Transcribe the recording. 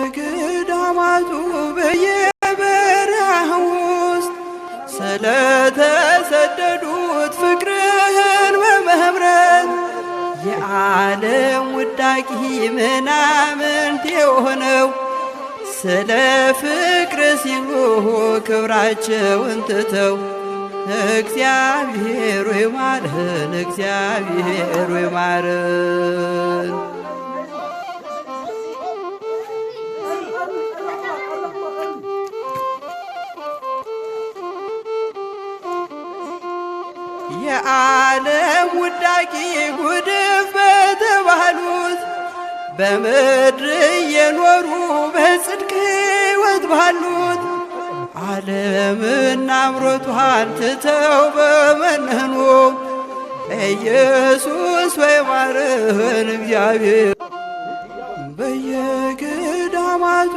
በየገዳማቱ በየበረሃ ውስጥ ስለተሰደዱት ፍቅርህን በመምረት የዓለም ውዳቂ ምናምንት የሆነው ስለ ፍቅር ሲሉ ክብራቸውን ትተው እግዚአብሔር ሆይ ማረን፣ እግዚአብሔር ሆይ ማረን። የዓለም ውዳቂ ጉድፍ በተባሉት በምድር እየኖሩ በጽድቅ ሕይወት ባሉት ዓለምና አምሮቷን ትተው በመነኑ ኢየሱስ ሆይ ማረን፣ እግዚአብሔር በየገዳማቱ